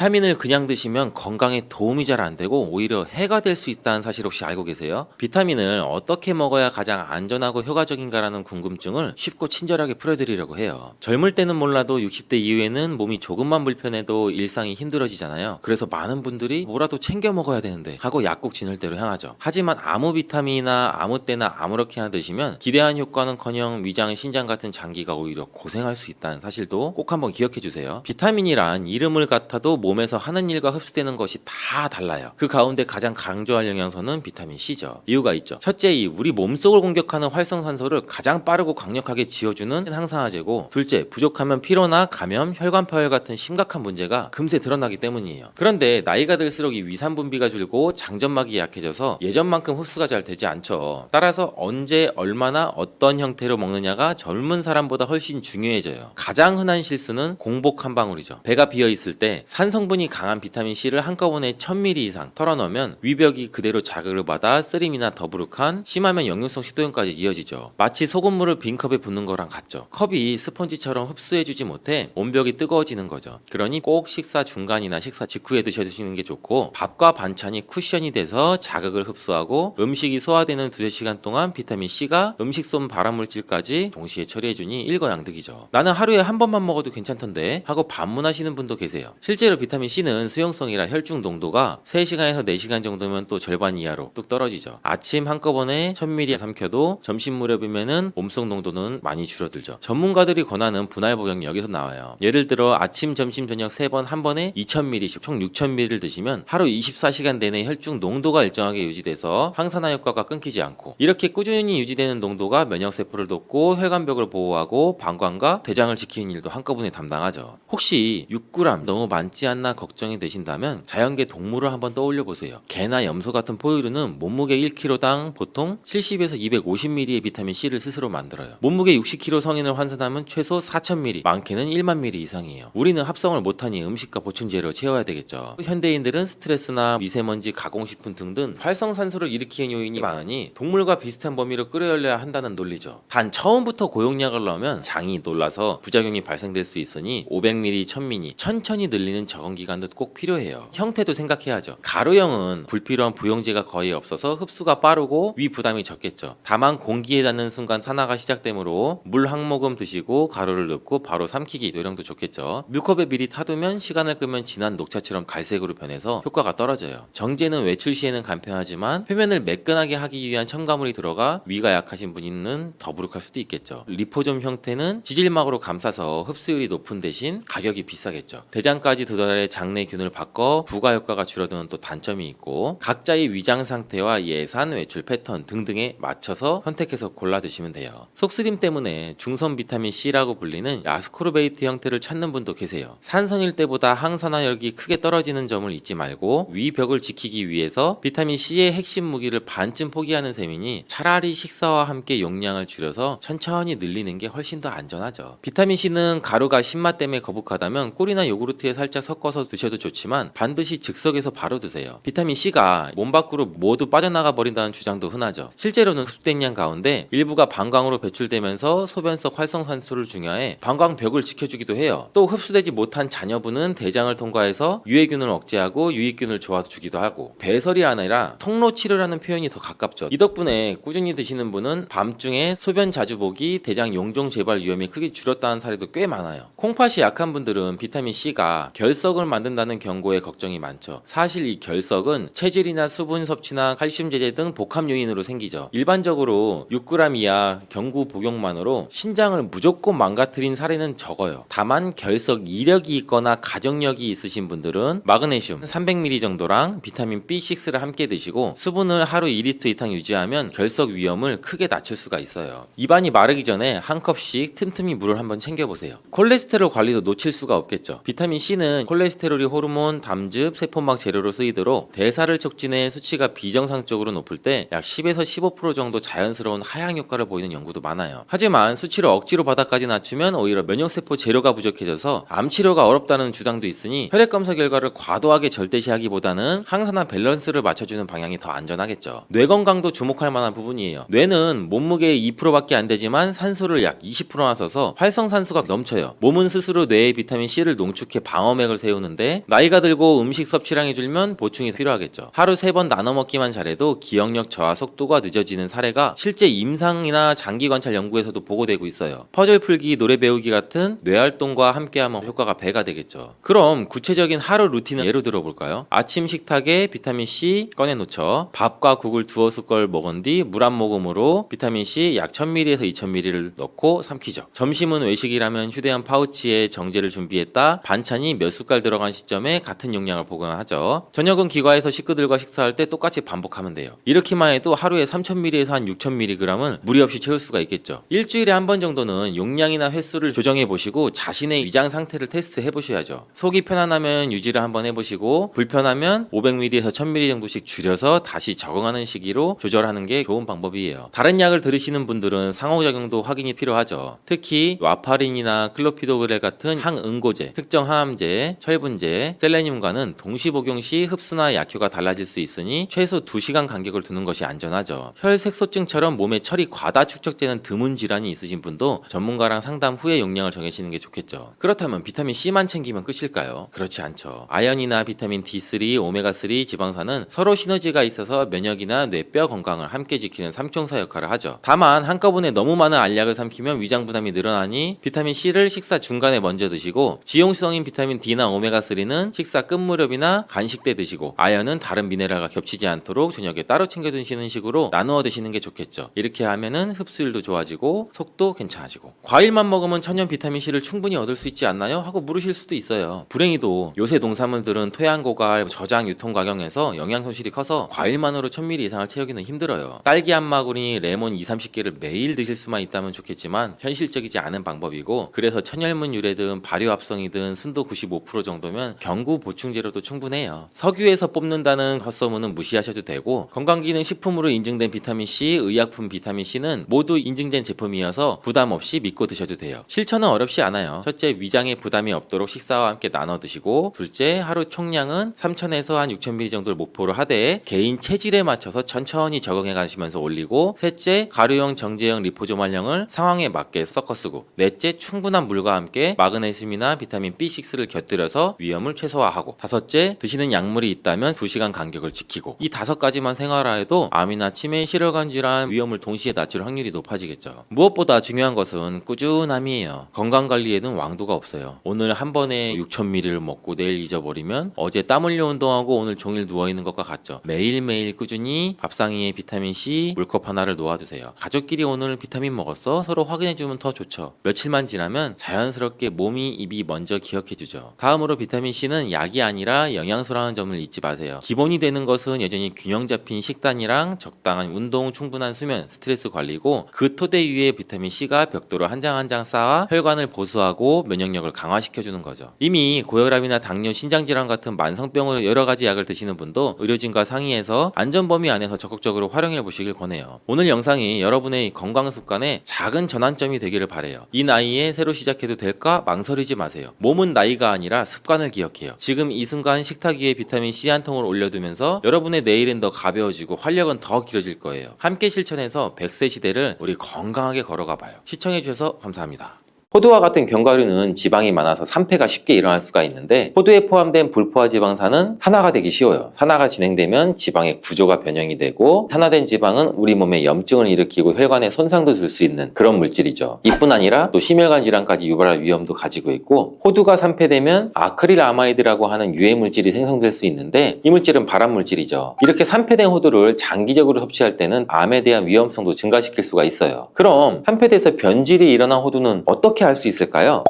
비타민을 그냥 드시면 건강에 도움이 잘 안 되고 오히려 해가 될 수 있다는 사실 혹시 알고 계세요? 비타민을 어떻게 먹어야 가장 안전하고 효과적인가라는 궁금증을 쉽고 친절하게 풀어드리려고 해요. 젊을 때는 몰라도 60대 이후에는 몸이 조금만 불편해도 일상이 힘들어지잖아요. 그래서 많은 분들이 뭐라도 챙겨 먹어야 되는데 하고 약국 진을 대로 향하죠. 하지만 아무 비타민이나 아무 때나 아무렇게나 드시면 기대한 효과는커녕 위장, 신장 같은 장기가 오히려 고생할 수 있다는 사실도 꼭 한번 기억해 주세요. 비타민이란 이름을 같아도 몸에서 하는 일과 흡수되는 것이 다 달라요. 그 가운데 가장 강조할 영양소는 비타민 C죠. 이유가 있죠. 첫째, 우리 몸속을 공격하는 활성산소를 가장 빠르고 강력하게 지어주는 항산화제고, 둘째, 부족하면 피로나 감염, 혈관 파열 같은 심각한 문제가 금세 드러나기 때문이에요. 그런데 나이가 들수록 이 위산 분비가 줄고 장점막이 약해져서 예전만큼 흡수가 잘 되지 않죠. 따라서 언제 얼마나 어떤 형태로 먹느냐가 젊은 사람보다 훨씬 중요해져요. 가장 흔한 실수는 공복 한 방울이죠. 배가 비어 있을 때 산 성분이 강한 비타민 C를 한꺼번에 1000ml 이상 털어넣으면 위벽이 그대로 자극을 받아 쓰림이나 더부룩한, 심하면 역류성 식도염까지 이어지죠. 마치 소금물을 빈 컵에 붓는 거랑 같죠. 컵이 스펀지처럼 흡수해주지 못해 온벽이 뜨거워지는 거죠. 그러니 꼭 식사 중간이나 식사 직후에 드시는 게 좋고, 밥과 반찬이 쿠션이 돼서 자극을 흡수하고 음식이 소화되는 두세 시간 동안 비타민 C가 음식 속 발암물질까지 동시에 처리해주니 일거양득이죠. 나는 하루에 한 번만 먹어도 괜찮던데 하고 반문하시는 분도 계세요. 실제로 비타민 C는 수용성이라 혈중 농도가 3시간에서 4시간 정도면 또 절반 이하로 뚝 떨어지죠. 아침 한꺼번에 1000ml 삼켜도 점심 무렵이면은 몸속 농도는 많이 줄어들죠. 전문가들이 권하는 분할 복용이 여기서 나와요. 예를 들어 아침, 점심, 저녁 3번 한 번에 2000ml씩 총 6000ml를 드시면 하루 24시간 내내 혈중 농도가 일정하게 유지돼서 항산화 효과가 끊기지 않고, 이렇게 꾸준히 유지되는 농도가 면역세포를 돕고 혈관벽을 보호하고 방광과 대장을 지키는 일도 한꺼번에 담당하죠. 혹시 6g 너무 많지 않나 걱정이 되신다면 자연계 동물을 한번 떠올려 보세요. 개나 염소 같은 포유류는 몸무게 1kg당 보통 70에서 250ml의 비타민 C를 스스로 만들어요. 몸무게 60kg 성인을 환산하면 최소 4000ml, 많게는 1만 ml 이상이에요. 우리는 합성을 못하니 음식과 보충제로 채워야 되겠죠. 현대인들은 스트레스나 미세먼지, 가공식품 등등 활성산소를 일으키는 요인이 많으니 동물과 비슷한 범위로 끌어올려야 한다는 논리죠. 단 처음부터 고용량을 넣으면 장이 놀라서 부작용이 발생될 수 있으니 500ml, 1000ml 천천히 늘리는 적응 기간도 꼭 필요해요. 형태도 생각해야죠. 가루형은 불필요한 부용제가 거의 없어서 흡수가 빠르고 위 부담이 적겠죠. 다만 공기에 닿는 순간 산화가 시작되므로 물 한 모금 드시고 가루를 넣고 바로 삼키기, 요령도 좋겠죠. 물컵에 미리 타두면 시간을 끄면 진한 녹차처럼 갈색으로 변해서 효과가 떨어져요. 정제는 외출 시에는 간편하지만 표면을 매끈하게 하기 위한 첨가물이 들어가 위가 약하신 분은 더부룩할 수도 있겠죠. 리포좀 형태는 지질막으로 감싸서 흡수율이 높은 대신 가격이 비싸겠죠. 대장까지 도달해 장내균을 바꿔 부가 효과가 줄어드는 또 단점이 있고, 각자의 위장 상태와 예산, 외출 패턴 등등에 맞춰서 선택해서 골라 드시면 돼요. 속쓰림 때문에 중성 비타민 C라고 불리는 아스코르베이트 형태를 찾는 분도 계세요. 산성일 때보다 항산화력이 크게 떨어지는 점을 잊지 말고 위벽을 지키기 위해서 비타민 C의 핵심 무기를 반쯤 포기하는 셈이니 차라리 식사와 함께 용량을 줄여서 천천히 늘리는 게 훨씬 더 안전하죠. 비타민 C는 가루가 신맛 때문에 거북하다면 꿀이나 요구르트에 살짝 섞어서 드셔도 좋지만 반드시 즉석에서 바로 드세요. 비타민 C가 몸 밖으로 모두 빠져나가 버린다는 주장도 흔하죠. 실제로는 흡수된 양 가운데 일부가 방광으로 배출되면서 소변 속 활성산소를 중화해 방광벽을 지켜주기도 해요. 또 흡수되지 못한 잔여분은 대장을 통과해서 유해균을 억제하고 유익균을 조아주기도 하고, 배설이 아니라 통로치료라는 표현이 더 가깝죠. 이 덕분에 꾸준히 드시는 분은 밤중에 소변 자주 보기, 대장 용종 재발 위험이 크게 줄었다는 사례도 꽤 많아요. 콩팥이 약한 분들은 비타민 C가 결석을 만든다는 경고에 걱정이 많죠. 사실 이 결석은 체질이나 수분 섭취나 칼슘 제제 등 복합 요인으로 생기죠. 일반적으로 6g 이하 경구 복용만으로 신장을 무조건 망가뜨린 사례는 적어요. 다만 결석 이력이 있거나 가족력이 있으신 분들은 마그네슘 300ml 정도랑 비타민 B6를 함께 드시고 수분을 하루 2리터 이상 유지하면 결석 위험을 크게 낮출 수가 있어요. 입안이 마르기 전에 한 컵씩 틈틈이 물을 한번 챙겨보세요. 콜레스테롤 관리도 놓칠 수가 없겠죠. 비타민 C는 콜레스테롤이 호르몬, 담즙, 세포막 재료로 쓰이도록 대사를 촉진해 수치가 비정상적으로 높을 때 약 10에서 15% 정도 자연스러운 하향 효과를 보이는 연구도 많아요. 하지만 수치를 억지로 바닥까지 낮추면 오히려 면역세포 재료가 부족해져서 암 치료가 어렵다는 주장도 있으니 혈액검사 결과를 과도하게 절대시하기보다는 항산화 밸런스를 맞춰주는 방향이 더 안전하겠죠. 뇌 건강도 주목할 만한 부분이에요. 뇌는 몸무게의 2%밖에 안 되지만 산소를 약 20%나 써서 활성산소가 넘쳐요. 몸은 스스로 뇌에 비타민 C를 농축해 방어맥을 세우고 세우는데 나이가 들고 음식 섭취량이 줄면 보충이 필요하겠죠. 하루 3번 나눠 먹기만 잘해도 기억력 저하 속도가 늦어지는 사례가 실제 임상이나 장기 관찰 연구에서도 보고되고 있어요. 퍼즐 풀기, 노래 배우기 같은 뇌활동과 함께하면 효과가 배가 되겠죠. 그럼 구체적인 하루 루틴을 예로 들어볼까요? 아침 식탁에 비타민C 꺼내놓죠. 밥과 국을 두어 숟갈 먹은 뒤 물 한 모금으로 비타민C 약 1000ml에서 2000ml를 넣고 삼키죠. 점심은 외식이라면 휴대용 파우치에 정제를 준비했다 반찬이 몇 숟갈 들어간 시점에 같은 용량을 보관하죠. 저녁은 기과에서 식구들과 식사할 때 똑같이 반복하면 돼요. 이렇게만 해도 하루에 3000ml에서 한 6000mg을 무리 없이 채울 수가 있겠죠. 일주일에 한 번 정도는 용량이나 횟수를 조정해 보시고 자신의 위장 상태를 테스트해 보셔야죠. 속이 편안하면 유지를 한번 해보시고 불편하면 500ml에서 1000ml 정도씩 줄여서 다시 적응하는 시기로 조절하는 게 좋은 방법이에요. 다른 약을 들으시는 분들은 상호작용도 확인이 필요하죠. 특히 와파린이나 클로피도그렐 같은 항응고제, 특정 항암제, 철분제, 셀레늄과는 동시 복용 시 흡수나 약효가 달라질 수 있으니 최소 2시간 간격을 두는 것이 안전하죠. 혈색소증처럼 몸에 철이 과다 축적되는 드문 질환이 있으신 분도 전문가랑 상담 후에 용량을 정하시는 게 좋겠죠. 그렇다면 비타민 C만 챙기면 끝일까요? 그렇지 않죠. 아연이나 비타민 D3, 오메가3, 지방산은 서로 시너지가 있어서 면역이나 뇌뼈 건강을 함께 지키는 삼총사 역할을 하죠. 다만 한꺼번에 너무 많은 알약을 삼키면 위장 부담이 늘어나니 비타민 C를 식사 중간에 먼저 드시고 지용성인 비타민 D나 오메가3는 식사 끝 무렵이나 간식 때 드시고 아연은 다른 미네랄과 겹치지 않도록 저녁에 따로 챙겨 드시는 식으로 나누어 드시는 게 좋겠죠. 이렇게 하면은 흡수율도 좋아지고 속도 괜찮아지고 과일만 먹으면 천연 비타민 C를 충분히 얻을 수 있지 않나요? 하고 물으실 수도 있어요. 불행히도 요새 농산물들은 토양 고갈, 저장 유통 과정에서 영양 손실이 커서 과일만으로 1000ml 이상을 채우기는 힘들어요. 딸기 한 마구니, 레몬 2-30개를 매일 드실 수만 있다면 좋겠지만 현실적이지 않은 방법이고 그래서 천혈문 유래든 발효합성이든 순도 95% 정도면 경구 보충제로도 충분해요. 석유에서 뽑는다는 헛소문은 무시하셔도 되고 건강기능식품으로 인증된 비타민C, 의약품 비타민C는 모두 인증된 제품이어서 부담 없이 믿고 드셔도 돼요. 실천은 어렵지 않아요. 첫째, 위장에 부담이 없도록 식사와 함께 나눠 드시고 둘째, 하루 총량은 3000에서 한 6000ml 정도를 목표로 하되 개인 체질에 맞춰서 천천히 적응해 가시면서 올리고 셋째, 가루형, 정제형, 리포조말형을 상황에 맞게 섞어 쓰고 넷째, 충분한 물과 함께 마그네슘이나 비타민 B6를 곁들여서 위험을 최소화하고 다섯째, 드시는 약물이 있다면 2시간 간격을 지키고 이 5가지만 생활화해도 암이나 치매, 실혈관 질환 위험을 동시에 낮출 확률이 높아지겠죠. 무엇보다 중요한 것은 꾸준함이에요. 건강관리에는 왕도가 없어요. 오늘 한 번에 6000ml를 먹고 내일 잊어버리면 어제 땀 흘려 운동하고 오늘 종일 누워있는 것과 같죠. 매일매일 꾸준히 밥상위에 비타민C 물컵 하나를 놓아주세요. 가족끼리 오늘 비타민 먹었어? 서로 확인해주면 더 좋죠. 며칠만 지나면 자연스럽게 몸이 입이 먼저 기억해주죠. 다음으로 비타민C는 약이 아니라 영양소라는 점을 잊지 마세요. 기본이 되는 것은 여전히 균형 잡힌 식단이랑 적당한 운동, 충분한 수면, 스트레스 관리고 그 토대 위에 비타민C가 벽돌을 한 장 한 장 쌓아 혈관을 보수하고 면역력을 강화시켜주는 거죠. 이미 고혈압이나 당뇨, 신장질환 같은 만성병으로 여러 가지 약을 드시는 분도 의료진과 상의해서 안전 범위 안에서 적극적으로 활용해 보시길 권해요. 오늘 영상이 여러분의 건강 습관에 작은 전환점이 되기를 바래요. 이 나이에 새로 시작해도 될까? 망설이지 마세요. 몸은 나이가 아니라 습관을 기억해요. 지금 이 순간 식탁 위에 비타민C 한 통을 올려두면서 여러분의 내일은 더 가벼워지고 활력은 더 길어질 거예요. 함께 실천해서 100세 시대를 우리 건강하게 걸어가 봐요. 시청해 주셔서 감사합니다. 호두와 같은 견과류는 지방이 많아서 산패가 쉽게 일어날 수가 있는데 호두에 포함된 불포화 지방산은 산화가 되기 쉬워요. 산화가 진행되면 지방의 구조가 변형이 되고 산화된 지방은 우리 몸에 염증을 일으키고 혈관에 손상도 줄 수 있는 그런 물질이죠. 이뿐 아니라 또 심혈관 질환까지 유발할 위험도 가지고 있고 호두가 산패되면 아크릴아마이드라고 하는 유해 물질이 생성될 수 있는데 이 물질은 발암 물질이죠. 이렇게 산패된 호두를 장기적으로 섭취할 때는 암에 대한 위험성도 증가시킬 수가 있어요. 그럼 산패돼서 변질이 일어난 호두는 어떻게 알 수 있을까요?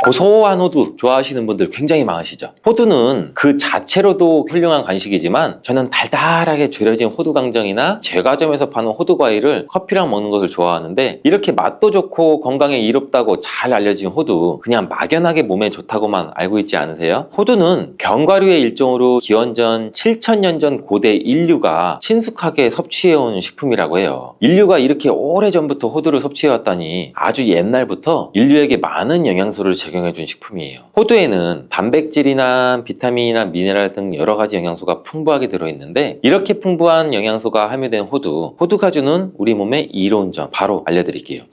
고소한 호두 좋아하시는 분들 굉장히 많으시죠. 호두는 그 자체로도 훌륭한 간식이지만 저는 달달하게 졸여진 호두강정이나 제과점에서 파는 호두과일을 커피랑 먹는 것을 좋아하는데 이렇게 맛도 좋고 건강에 이롭다고 잘 알려진 호두 그냥 막연하게 몸에 좋다고만 알고 있지 않으세요? 호두는 견과류의 일종으로 기원전 7000년 전 고대 인류가 친숙하게 섭취해온 식품이라고 해요. 인류가 이렇게 오래전부터 호두를 섭취해왔다니 아주 옛날부터 인류에게 많은 영양소를 적용해준 식품이에요. 호두에는 단백질이나 비타민이나 미네랄 등 여러 가지 영양소가 풍부하게 들어있는데 이렇게 풍부한 영양소가 함유된 호두 가주는 우리 몸에 이로운 점 바로 알려드릴게요.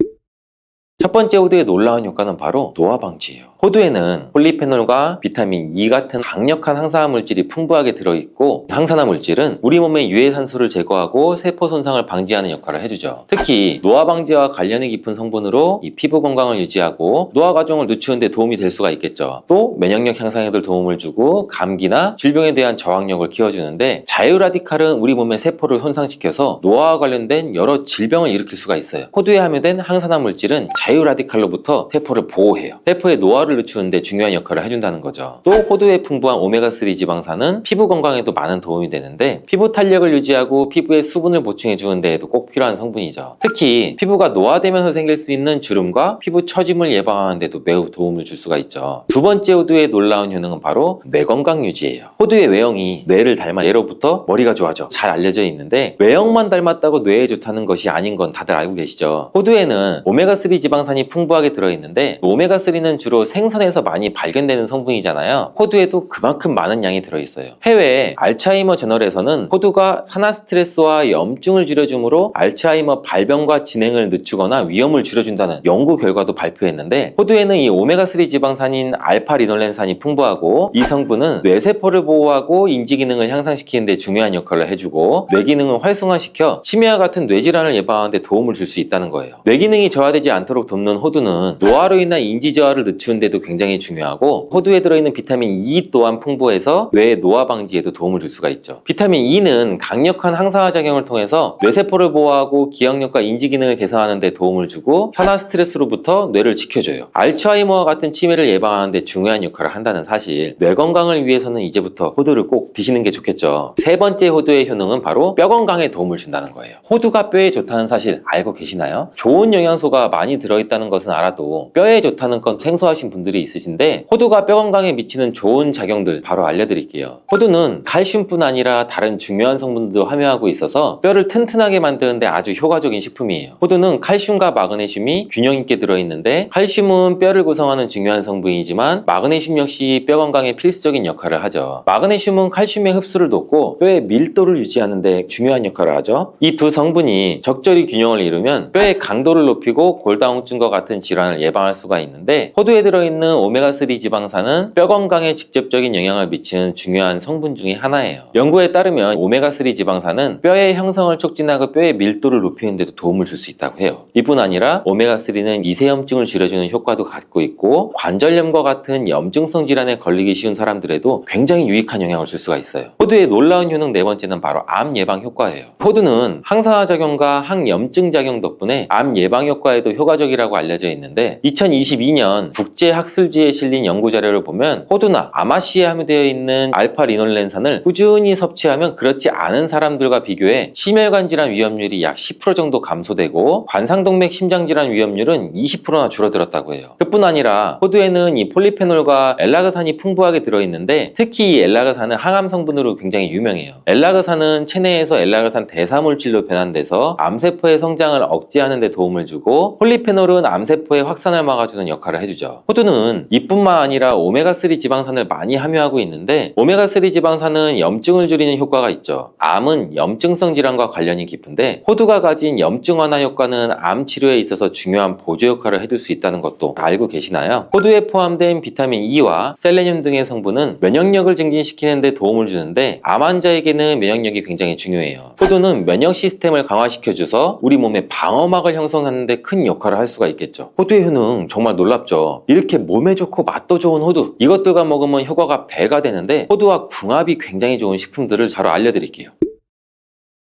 첫 번째 호두의 놀라운 효과는 바로 노화 방지예요. 호두에는 폴리페놀과 비타민 E 같은 강력한 항산화 물질이 풍부하게 들어있고, 항산화 물질은 우리 몸의 유해산소를 제거하고 세포 손상을 방지하는 역할을 해주죠. 특히 노화 방지와 관련이 깊은 성분으로 이 피부 건강을 유지하고 노화 과정을 늦추는 데 도움이 될 수가 있겠죠. 또 면역력 향상에도 도움을 주고 감기나 질병에 대한 저항력을 키워주는데, 자유 라디칼은 우리 몸의 세포를 손상시켜서 노화와 관련된 여러 질병을 일으킬 수가 있어요. 호두에 함유된 항산화 물질은 자유 라디칼로부터 세포를 보호해요. 세포의 노화를 늦추는데 중요한 역할을 해준다는 거죠. 또 호두에 풍부한 오메가3 지방산은 피부 건강에도 많은 도움이 되는데, 피부 탄력을 유지하고 피부에 수분을 보충해 주는 데에도 꼭 필요한 성분이죠. 특히 피부가 노화되면서 생길 수 있는 주름과 피부 처짐을 예방하는 데도 매우 도움을 줄 수가 있죠. 두 번째 호두의 놀라운 효능은 바로 뇌 건강 유지예요. 호두의 외형이 뇌를 닮아 예로부터 머리가 좋아져 잘 알려져 있는데, 외형만 닮았다고 뇌에 좋다는 것이 아닌 건 다들 알고 계시죠. 호두에는 오메가3 지방산이 풍부하게 들어있는데, 오메가3는 주로 생선에서 많이 발견되는 성분이잖아요. 호두에도 그만큼 많은 양이 들어있어요. 해외 알츠하이머 저널에서는 호두가 산화 스트레스와 염증을 줄여주므로 알츠하이머 발병과 진행을 늦추거나 위험을 줄여준다는 연구 결과도 발표했는데, 호두에는 이 오메가3 지방산인 알파리놀렌산이 풍부하고, 이 성분은 뇌세포를 보호하고 인지 기능을 향상시키는 데 중요한 역할을 해주고, 뇌 기능을 활성화시켜 치매와 같은 뇌질환을 예방하는 데 도움을 줄 수 있다는 거예요. 뇌 기능이 저하되지 않도록 돕는 호두는 노화로 인한 인지 저하를 늦추는 데도 굉장히 중요하고, 호두에 들어있는 비타민 E 또한 풍부해서 뇌의 노화 방지에도 도움을 줄 수가 있죠. 비타민 E는 강력한 항산화 작용을 통해서 뇌세포를 보호하고 기억력과 인지 기능을 개선하는 데 도움을 주고, 산화 스트레스로부터 뇌를 지켜줘요. 알츠하이머와 같은 치매를 예방하는 데 중요한 역할을 한다는 사실, 뇌 건강을 위해서는 이제부터 호두를 꼭 드시는 게 좋겠죠. 세 번째 호두의 효능은 바로 뼈 건강에 도움을 준다는 거예요. 호두가 뼈에 좋다는 사실 알고 계시나요? 좋은 영양소가 많이 들어있다는 것은 알아도 뼈에 좋다는 건 생소하신 분들이 있으신데, 호두가 뼈 건강에 미치는 좋은 작용들 바로 알려드릴게요. 호두는 칼슘뿐 아니라 다른 중요한 성분들도 함유하고 있어서 뼈를 튼튼하게 만드는데 아주 효과적인 식품이에요. 호두는 칼슘과 마그네슘이 균형 있게 들어있는데, 칼슘은 뼈를 구성하는 중요한 성분이지만 마그네슘 역시 뼈 건강에 필수적인 역할을 하죠. 마그네슘은 칼슘의 흡수를 돕고 뼈의 밀도를 유지하는 데 중요한 역할을 하죠. 이 두 성분이 적절히 균형을 이루면 뼈의 강도를 높이고 골다공증과 같은 질환을 예방할 수가 있는데, 호두에 들어있는 오메가3 지방산은 뼈 건강에 직접적인 영향을 미치는 중요한 성분 중에 하나예요. 연구에 따르면 오메가3 지방산은 뼈의 형성을 촉진하고 뼈의 밀도를 높이는 데도 도움을 줄 수 있다고 해요. 이뿐 아니라 오메가3는 이세염증을 줄여주는 효과도 갖고 있고, 관절염과 같은 염증성 질환에 걸리기 쉬운 사람들에도 굉장히 유익한 영향을 줄 수가 있어요. 호두의 놀라운 효능 네 번째는 바로 암 예방 효과예요. 호두는 항산화 작용과 항염증 작용 덕분에 암 예방 효과에도 효과적이라고 알려져 있는데, 2022년 국제학술지에 실린 연구 자료를 보면 호두나 아마씨에 함유되어 있는 알파리놀렌산을 꾸준히 섭취하면 그렇지 않은 사람들과 비교해 심혈관 질환 위험률이 약 10% 정도 감소되고, 관상동맥 심장질환 위험률은 20%나 줄어들었다고 해요. 그뿐 아니라 호두에는 이 폴리페놀과 엘라그산이 풍부하게 들어있는데, 특히 이 엘라그산은 항암 성분으로 굉장히 유명해요. 엘라그산은 체내에서 엘라그산 대사물질로 변환돼서 암세포의 성장을 억제하는 데 도움을 주고, 폴리페놀은 암세포의 확산을 막아주는 역할을 해주죠. 호두는 이뿐만 아니라 오메가3 지방산을 많이 함유하고 있는데, 오메가3 지방산은 염증을 줄이는 효과가 있죠. 암은 염증성 질환과 관련이 깊은데, 호두가 가진 염증 완화 효과는 암 치료에 있어서 중요한 보조 역할을 해줄 수 있다는 것도 알고 계시나요? 호두에 포함된 비타민 E와 셀레늄 등의 성분은 면역력을 증진시키는 데 도움을 주는데, 암 환자에게는 면역력이 굉장히 중요해요. 호두는 면역 시스템을 강화시켜줘서 우리 몸의 방어막을 형성하는 데 큰 역할을 할 수가 있겠죠. 호두의 효능 정말 놀랍죠. 이렇게 몸에 좋고 맛도 좋은 호두, 이것들과 먹으면 효과가 배가 되는데, 호두와 궁합이 굉장히 좋은 식품들을 바로 알려드릴게요.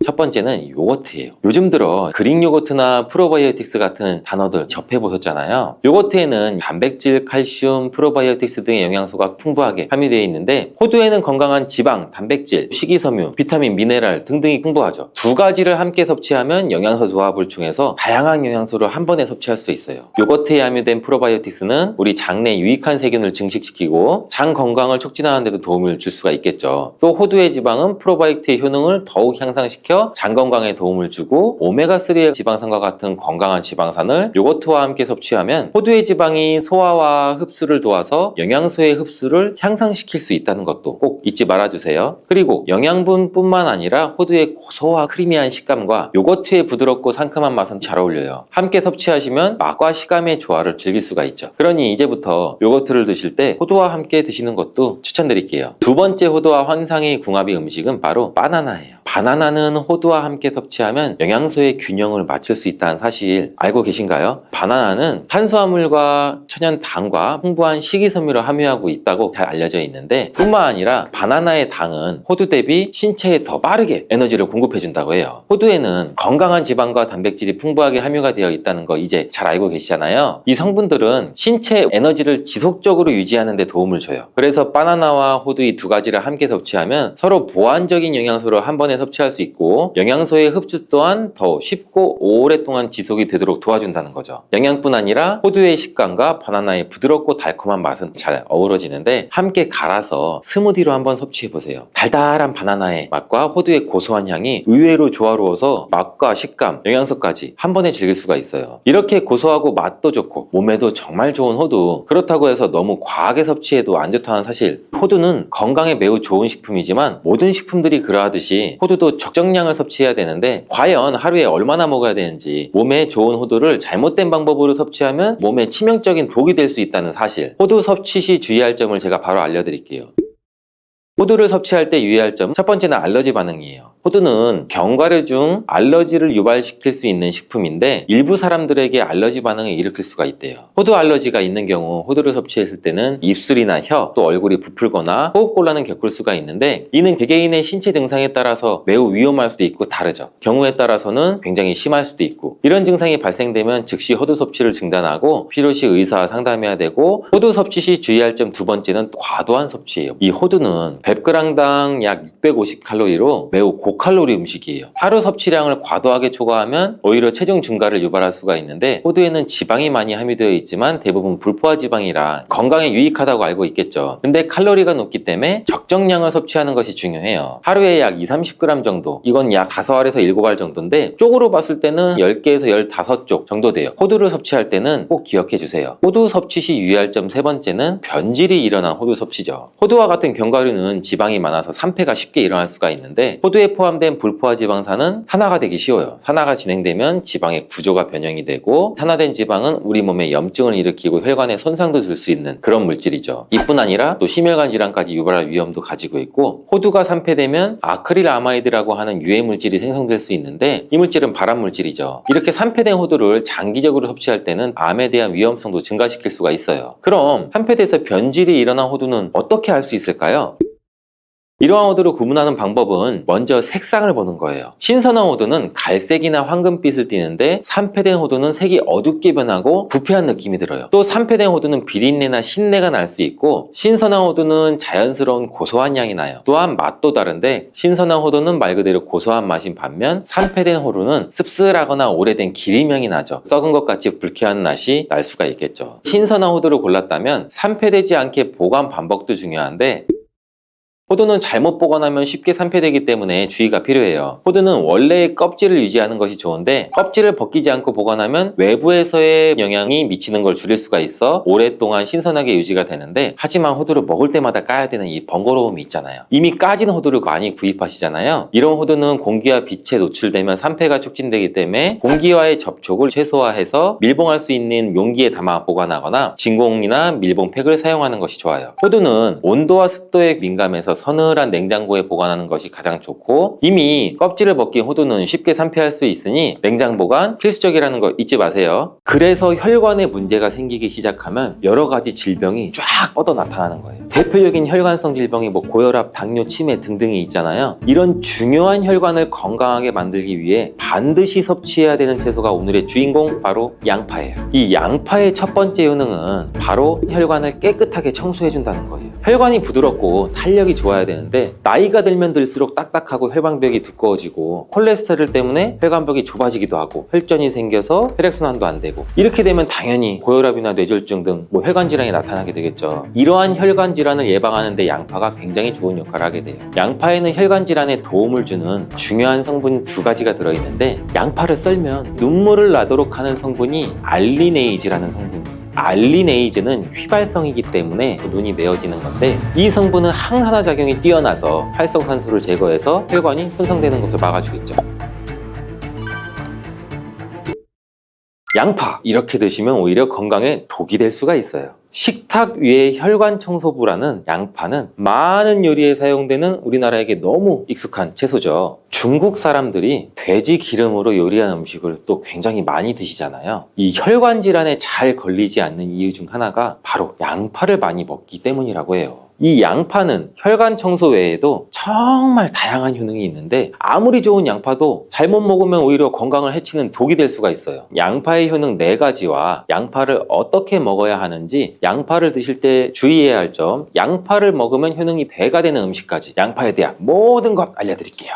첫 번째는 요거트예요. 요즘 들어 그릭 요거트나 프로바이오틱스 같은 단어들 접해보셨잖아요. 요거트에는 단백질, 칼슘, 프로바이오틱스 등의 영양소가 풍부하게 함유되어 있는데, 호두에는 건강한 지방, 단백질, 식이섬유, 비타민, 미네랄 등등이 풍부하죠. 두 가지를 함께 섭취하면 영양소 조합을 통해서 다양한 영양소를 한 번에 섭취할 수 있어요. 요거트에 함유된 프로바이오틱스는 우리 장 내 유익한 세균을 증식시키고 장 건강을 촉진하는 데도 도움을 줄 수가 있겠죠. 또 호두의 지방은 프로바이오틱스의 효능을 더욱 향상시켜 흡수시켜 장 건강에 도움을 주고 오메가3의 지방산과 같은 건강한 지방산을 요거트와 함께 섭취하면 호두의 지방이 소화와 흡수를 도와서 영양소의 흡수를 향상시킬 수 있다는 것도 꼭 잊지 말아주세요. 그리고 영양분뿐만 아니라 호두의 고소와 크리미한 식감과 요거트의 부드럽고 상큼한 맛은 잘 어울려요. 함께 섭취하시면 맛과 식감의 조화를 즐길 수가 있죠. 그러니 이제부터 요거트를 드실 때 호두와 함께 드시는 것도 추천드릴게요. 두 번째 호두와 환상의 궁합의 음식은 바로 바나나예요. 바나나는 호두와 함께 섭취하면 영양소의 균형을 맞출 수 있다는 사실 알고 계신가요? 바나나는 탄수화물과 천연당과 풍부한 식이섬유를 함유하고 있다고 잘 알려져 있는데 뿐만 아니라 바나나의 당은 호두 대비 신체에 더 빠르게 에너지를 공급해준다고 해요. 호두에는 건강한 지방과 단백질이 풍부하게 함유가 되어 있다는 거 이제 잘 알고 계시잖아요. 이 성분들은 신체 에너지를 지속적으로 유지하는 데 도움을 줘요. 그래서 바나나와 호두 이 두 가지를 함께 섭취하면 서로 보완적인 영양소를 한 번에 섭취할 수 있고 영양소의 흡수 또한 더 쉽고 오랫동안 지속이 되도록 도와준다는 거죠. 영양뿐 아니라 호두의 식감과 바나나의 부드럽고 달콤한 맛은 잘 어우러지는데 함께 갈아서 스무디로 한번 섭취해보세요. 달달한 바나나의 맛과 호두의 고소한 향이 의외로 조화로워서 맛과 식감, 영양소까지 한 번에 즐길 수가 있어요. 이렇게 고소하고 맛도 좋고 몸에도 정말 좋은 호두, 그렇다고 해서 너무 과하게 섭취해도 안 좋다는 사실. 호두는 건강에 매우 좋은 식품이지만 모든 식품들이 그러하듯이 호두도 적정량을 섭취해야 되는데 과연 하루에 얼마나 먹어야 되는지, 몸에 좋은 호두를 잘못된 방법으로 섭취하면 몸에 치명적인 독이 될 수 있다는 사실. 호두 섭취 시 주의할 점을 제가 바로 알려드릴게요. 호두를 섭취할 때 유의할 점, 첫 번째는 알러지 반응이에요. 호두는 견과류 중 알러지를 유발시킬 수 있는 식품인데 일부 사람들에게 알러지 반응을 일으킬 수가 있대요. 호두 알러지가 있는 경우 호두를 섭취했을 때는 입술이나 혀, 또 얼굴이 부풀거나 호흡곤란을 겪을 수가 있는데 이는 개개인의 신체 증상에 따라서 매우 위험할 수도 있고 다르죠. 경우에 따라서는 굉장히 심할 수도 있고, 이런 증상이 발생되면 즉시 호두 섭취를 중단하고 필요시 의사와 상담해야 되고, 호두 섭취 시 주의할 점 두 번째는 과도한 섭취예요. 이 호두는 100g당 약 650칼로리로 매우 고칼로리 음식이에요. 하루 섭취량을 과도하게 초과하면 오히려 체중 증가를 유발할 수가 있는데 호두에는 지방이 많이 함유되어 있지만 대부분 불포화 지방이라 건강에 유익하다고 알고 있겠죠. 근데 칼로리가 높기 때문에 적정량을 섭취하는 것이 중요해요. 하루에 약 2-30g 정도, 이건 약 5알에서 7알 정도인데 쪽으로 봤을 때는 10개에서 15쪽 정도 돼요. 호두를 섭취할 때는 꼭 기억해 주세요. 호두 섭취 시 유의할 점 세 번째는 변질이 일어난 호두 섭취죠. 호두와 같은 견과류는 지방이 많아서 산패가 쉽게 일어날 수가 있는데 호두에 포함된 불포화 지방산은 산화가 되기 쉬워요. 산화가 진행되면 지방의 구조가 변형이 되고, 산화된 지방은 우리 몸에 염증을 일으키고 혈관에 손상도 줄 수 있는 그런 물질이죠. 이뿐 아니라 또 심혈관 질환까지 유발할 위험도 가지고 있고, 호두가 산패되면 아크릴아마이드라고 하는 유해 물질이 생성될 수 있는데 이 물질은 발암 물질이죠. 이렇게 산패된 호두를 장기적으로 섭취할 때는 암에 대한 위험성도 증가시킬 수가 있어요. 그럼 산패돼서 변질이 일어난 호두는 어떻게 알 수 있을까요? 이러한 호두를 구분하는 방법은 먼저 색상을 보는 거예요. 신선한 호두는 갈색이나 황금빛을 띠는데 산패된 호두는 색이 어둡게 변하고 부패한 느낌이 들어요. 또 산패된 호두는 비린내나 신내가 날 수 있고, 신선한 호두는 자연스러운 고소한 향이 나요. 또한 맛도 다른데 신선한 호두는 말 그대로 고소한 맛인 반면 산패된 호두는 씁쓸하거나 오래된 기름향이 나죠. 썩은 것 같이 불쾌한 맛이 날 수가 있겠죠. 신선한 호두를 골랐다면 산패되지 않게 보관 방법도 중요한데, 호두는 잘못 보관하면 쉽게 산패되기 때문에 주의가 필요해요. 호두는 원래의 껍질을 유지하는 것이 좋은데 껍질을 벗기지 않고 보관하면 외부에서의 영향이 미치는 걸 줄일 수가 있어 오랫동안 신선하게 유지가 되는데, 하지만 호두를 먹을 때마다 까야 되는 이 번거로움이 있잖아요. 이미 까진 호두를 많이 구입하시잖아요. 이런 호두는 공기와 빛에 노출되면 산패가 촉진되기 때문에 공기와의 접촉을 최소화해서 밀봉할 수 있는 용기에 담아 보관하거나 진공이나 밀봉팩을 사용하는 것이 좋아요. 호두는 온도와 습도에 민감해서 서늘한 냉장고에 보관하는 것이 가장 좋고, 이미 껍질을 벗긴 호두는 쉽게 산패할 수 있으니 냉장 보관 필수적이라는 거 잊지 마세요. 그래서 혈관에 문제가 생기기 시작하면 여러 가지 질병이 쫙 뻗어 나타나는 거예요. 대표적인 혈관성 질병이 고혈압, 당뇨, 치매 등등이 있잖아요. 이런 중요한 혈관을 건강하게 만들기 위해 반드시 섭취해야 되는 채소가 오늘의 주인공, 바로 양파예요. 이 양파의 첫 번째 효능은 바로 혈관을 깨끗하게 청소해준다는 거예요. 혈관이 부드럽고 탄력이 좋아야 되는데 나이가 들면 들수록 딱딱하고 혈관벽이 두꺼워지고 콜레스테롤 때문에 혈관벽이 좁아지기도 하고 혈전이 생겨서 혈액순환도 안 되고, 이렇게 되면 당연히 고혈압이나 뇌졸중 등 혈관 질환이 나타나게 되겠죠. 이러한 혈관 질환을 예방하는 데 양파가 굉장히 좋은 역할을 하게 돼요. 양파에는 혈관 질환에 도움을 주는 중요한 성분 두 가지가 들어있는데, 양파를 썰면 눈물을 나도록 하는 성분이 알리네이즈라는 성분이에요. 알리네이즈는 휘발성이기 때문에 눈이 메어지는 건데, 이 성분은 항산화 작용이 뛰어나서 활성산소를 제거해서 혈관이 손상되는 것을 막아주겠죠. 양파 이렇게 드시면 오히려 건강에 독이 될 수가 있어요. 식탁 위의 혈관 청소부라는 양파는 많은 요리에 사용되는 우리나라에게 너무 익숙한 채소죠. 중국 사람들이 돼지 기름으로 요리한 음식을 또 굉장히 많이 드시잖아요. 이 혈관 질환에 잘 걸리지 않는 이유 중 하나가 바로 양파를 많이 먹기 때문이라고 해요. 이 양파는 혈관 청소 외에도 정말 다양한 효능이 있는데, 아무리 좋은 양파도 잘못 먹으면 오히려 건강을 해치는 독이 될 수가 있어요. 양파의 효능 4가지와 양파를 어떻게 먹어야 하는지, 양파를 드실 때 주의해야 할 점, 양파를 먹으면 효능이 배가 되는 음식까지 양파에 대한 모든 것 알려드릴게요.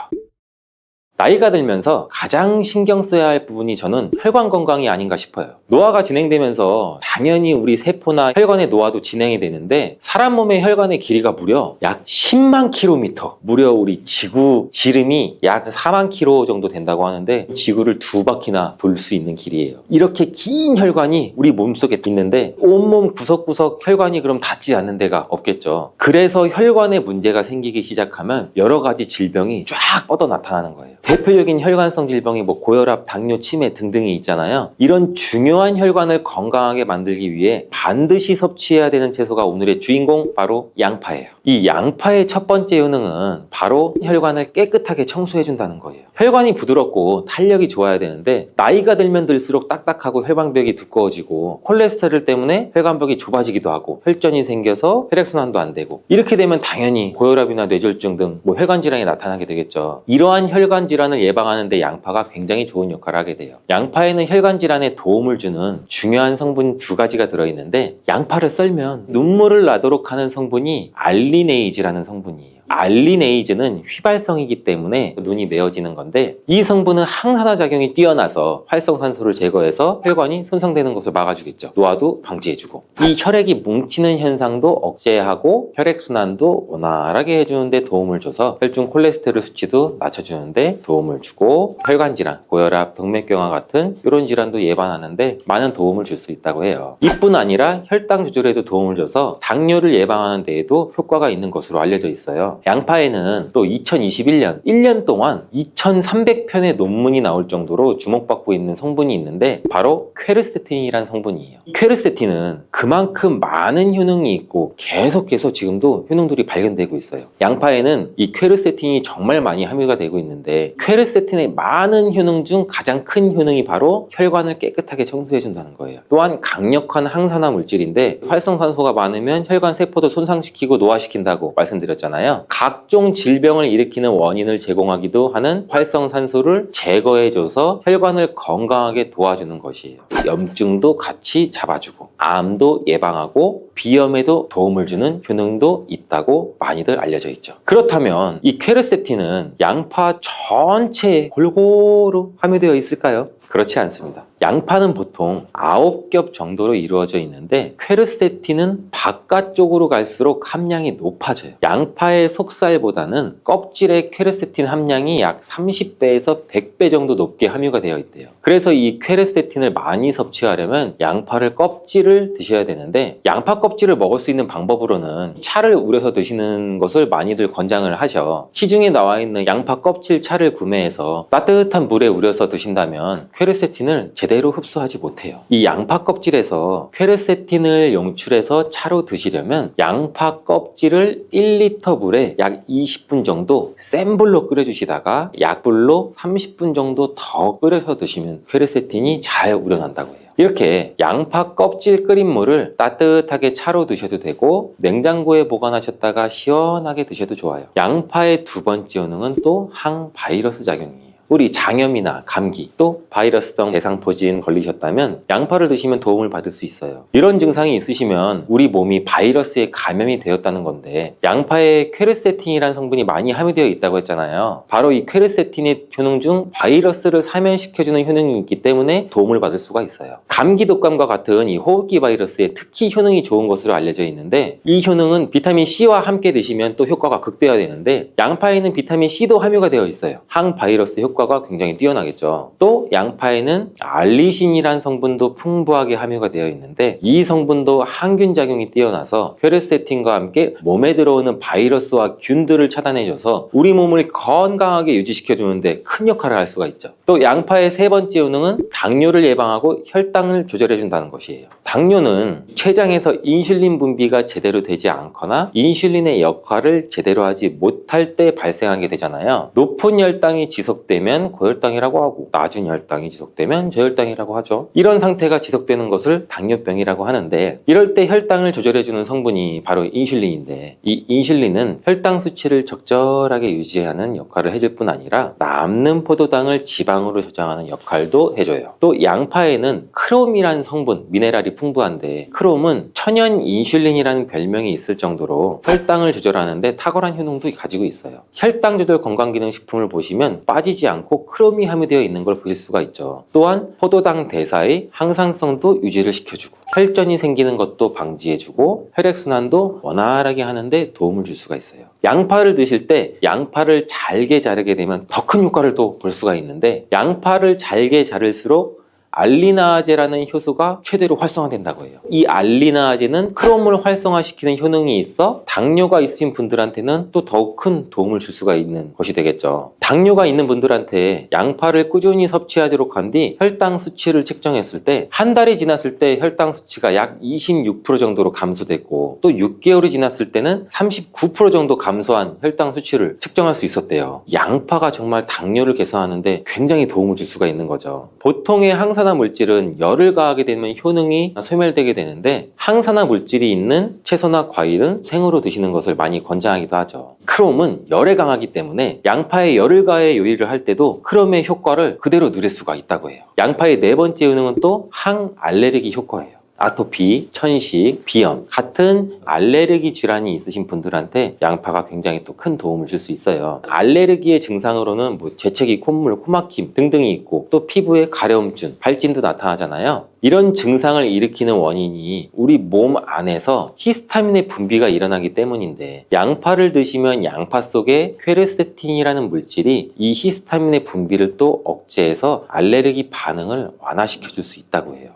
나이가 들면서 가장 신경 써야 할 부분이 저는 혈관 건강이 아닌가 싶어요. 노화가 진행되면서 당연히 우리 세포나 혈관의 노화도 진행이 되는데, 사람 몸의 혈관의 길이가 무려 약 10만 킬로미터, 무려 우리 지구 지름이 약 4만 킬로 정도 된다고 하는데, 지구를 2바퀴나 돌 수 있는 길이에요. 이렇게 긴 혈관이 우리 몸속에 있는데 온몸 구석구석 혈관이 그럼 닿지 않는 데가 없겠죠. 그래서 혈관에 문제가 생기기 시작하면 여러 가지 질병이 쫙 뻗어 나타나는 거예요. 대표적인 혈관성 질병이 고혈압, 당뇨, 치매 등등이 있잖아요. 이런 중요한 혈관을 건강하게 만들기 위해 반드시 섭취해야 되는 채소가 오늘의 주인공, 바로 양파예요. 이 양파의 첫 번째 효능은 바로 혈관을 깨끗하게 청소해준다는 거예요. 혈관이 부드럽고 탄력이 좋아야 되는데, 나이가 들면 들수록 딱딱하고 혈관벽이 두꺼워지고 콜레스테롤 때문에 혈관벽이 좁아지기도 하고 혈전이 생겨서 혈액순환도 안 되고, 이렇게 되면 당연히 고혈압이나 뇌졸중 등 혈관 질환이 나타나게 되겠죠. 이러한 혈관 질환을 예방하는 데 양파가 굉장히 좋은 역할을 하게 돼요. 양파에는 혈관 질환에 도움을 주는 중요한 성분 2가지가 들어있는데, 양파를 썰면 눈물을 나도록 하는 성분이 알리네이즈라는 성분이에요. 알리네이즈는 휘발성이기 때문에 눈이 메어지는 건데, 이 성분은 항산화 작용이 뛰어나서 활성산소를 제거해서 혈관이 손상되는 것을 막아주겠죠. 노화도 방지해주고, 이 혈액이 뭉치는 현상도 억제하고 혈액순환도 원활하게 해주는데 도움을 줘서 혈중 콜레스테롤 수치도 낮춰주는데 도움을 주고, 혈관질환, 고혈압, 동맥경화 같은 이런 질환도 예방하는데 많은 도움을 줄 수 있다고 해요. 이뿐 아니라 혈당 조절에도 도움을 줘서 당뇨를 예방하는 데에도 효과가 있는 것으로 알려져 있어요. 양파에는 또 2021년 1년 동안 2300편의 논문이 나올 정도로 주목받고 있는 성분이 있는데, 바로 퀘르세틴이라는 성분이에요. 퀘르세틴은 그만큼 많은 효능이 있고 계속해서 지금도 효능들이 발견되고 있어요. 양파에는 이 퀘르세틴이 정말 많이 함유가 되고 있는데, 퀘르세틴의 많은 효능 중 가장 큰 효능이 바로 혈관을 깨끗하게 청소해준다는 거예요. 또한 강력한 항산화 물질인데, 활성산소가 많으면 혈관 세포도 손상시키고 노화시킨다고 말씀드렸잖아요. 각종 질병을 일으키는 원인을 제공하기도 하는 활성산소를 제거해줘서 혈관을 건강하게 도와주는 것이에요. 염증도 같이 잡아주고 암도 예방하고 비염에도 도움을 주는 효능도 있다고 많이들 알려져 있죠. 그렇다면 이 퀘르세틴은 양파 전체에 골고루 함유되어 있을까요? 그렇지 않습니다. 양파는 보통 9겹 정도로 이루어져 있는데, 퀘르세틴은 바깥쪽으로 갈수록 함량이 높아져요. 양파의 속살보다는 껍질의 퀘르세틴 함량이 약 30배에서 100배 정도 높게 함유가 되어 있대요. 그래서 이 퀘르세틴을 많이 섭취하려면 양파를 껍질을 드셔야 되는데, 양파 껍질을 먹을 수 있는 방법으로는 차를 우려서 드시는 것을 많이들 권장을 하셔. 시중에 나와 있는 양파 껍질 차를 구매해서 따뜻한 물에 우려서 드신다면 퀘르세틴을 제대로 흡수하지 못해요. 이 양파 껍질에서 퀘르세틴을 용출해서 차로 드시려면 양파 껍질을 1리터 물에 약 20분 정도 센 불로 끓여주시다가 약불로 30분 정도 더 끓여서 드시면 퀘르세틴이 잘 우려난다고 해요. 이렇게 양파 껍질 끓인 물을 따뜻하게 차로 드셔도 되고, 냉장고에 보관하셨다가 시원하게 드셔도 좋아요. 양파의 두 번째 효능은 또 항바이러스 작용이에요. 우리 장염이나 감기 또 바이러스성 대상포진 걸리셨다면 양파를 드시면 도움을 받을 수 있어요. 이런 증상이 있으시면 우리 몸이 바이러스에 감염이 되었다는 건데, 양파에 퀘르세틴이라는 성분이 많이 함유되어 있다고 했잖아요. 바로 이 퀘르세틴의 효능 중 바이러스를 사면시켜주는 효능이 있기 때문에 도움을 받을 수가 있어요. 감기 독감과 같은 이 호흡기 바이러스에 특히 효능이 좋은 것으로 알려져 있는데, 이 효능은 비타민 C와 함께 드시면 또 효과가 극대화되는데, 양파에는 비타민 C도 함유가 되어 있어요. 항바이러스 효과가 굉장히 뛰어나겠죠. 또 양파에는 알리신이라는 성분도 풍부하게 함유가 되어 있는데, 이 성분도 항균 작용이 뛰어나서 퀘르세틴과 함께 몸에 들어오는 바이러스와 균들을 차단해줘서 우리 몸을 건강하게 유지시켜주는데 큰 역할을 할 수가 있죠. 또 양파의 세 번째 효능은 당뇨를 예방하고 혈당을 조절해준다는 것이에요. 당뇨는 췌장에서 인슐린 분비가 제대로 되지 않거나 인슐린의 역할을 제대로 하지 못할 때 발생하게 되잖아요. 높은 혈당이 지속되면 고혈당이라고 하고, 낮은 혈당이 지속되면 저혈당이라고 하죠. 이런 상태가 지속되는 것을 당뇨병이라고 하는데, 이럴 때 혈당을 조절해주는 성분이 바로 인슐린인데, 이 인슐린은 혈당 수치를 적절하게 유지하는 역할을 해줄 뿐 아니라 남는 포도당을 지방으로 저장하는 역할도 해줘요. 또 양파에는 크롬이라는 성분, 미네랄이 풍부한데, 크롬은 천연 인슐린이라는 별명이 있을 정도로 혈당을 조절하는데 탁월한 효능도 가지고 있어요. 혈당 조절 건강기능식품을 보시면 빠지지 않고 크롬이 함유되어 있는 걸 보실 수가 있죠. 또한 포도당 대사의 항상성도 유지를 시켜주고, 혈전이 생기는 것도 방지해주고, 혈액순환도 원활하게 하는데 도움을 줄 수가 있어요. 양파를 드실 때 양파를 잘게 자르게 되면 더 큰 효과를 또 볼 수가 있는데, 양파를 잘게 자를수록 알리나아제라는 효소가 최대로 활성화된다고 해요. 이 알리나아제는 크롬을 활성화시키는 효능이 있어 당뇨가 있으신 분들한테는 또 더욱 큰 도움을 줄 수가 있는 것이 되겠죠. 당뇨가 있는 분들한테 양파를 꾸준히 섭취하도록 한 뒤 혈당 수치를 측정했을 때, 한 달이 지났을 때 혈당 수치가 약 26% 정도로 감소됐고, 또 6개월이 지났을 때는 39% 정도 감소한 혈당 수치를 측정할 수 있었대요. 양파가 정말 당뇨를 개선하는데 굉장히 도움을 줄 수가 있는 거죠. 보통의 항산화 물질은 열을 가하게 되면 효능이 소멸되게 되는데, 항산화 물질이 있는 채소나 과일은 생으로 드시는 것을 많이 권장하기도 하죠. 크롬은 열에 강하기 때문에 양파에 열을 가해 요리를 할 때도 크롬의 효과를 그대로 누릴 수가 있다고 해요. 양파의 네 번째 효능은 또 항알레르기 효과예요. 아토피, 천식, 비염 같은 알레르기 질환이 있으신 분들한테 양파가 굉장히 또 큰 도움을 줄 수 있어요. 알레르기의 증상으로는 재채기, 콧물, 코막힘 등등이 있고, 또 피부에 가려움증, 발진도 나타나잖아요. 이런 증상을 일으키는 원인이 우리 몸 안에서 히스타민의 분비가 일어나기 때문인데, 양파를 드시면 양파 속에 퀘르세틴이라는 물질이 이 히스타민의 분비를 또 억제해서 알레르기 반응을 완화시켜 줄 수 있다고 해요.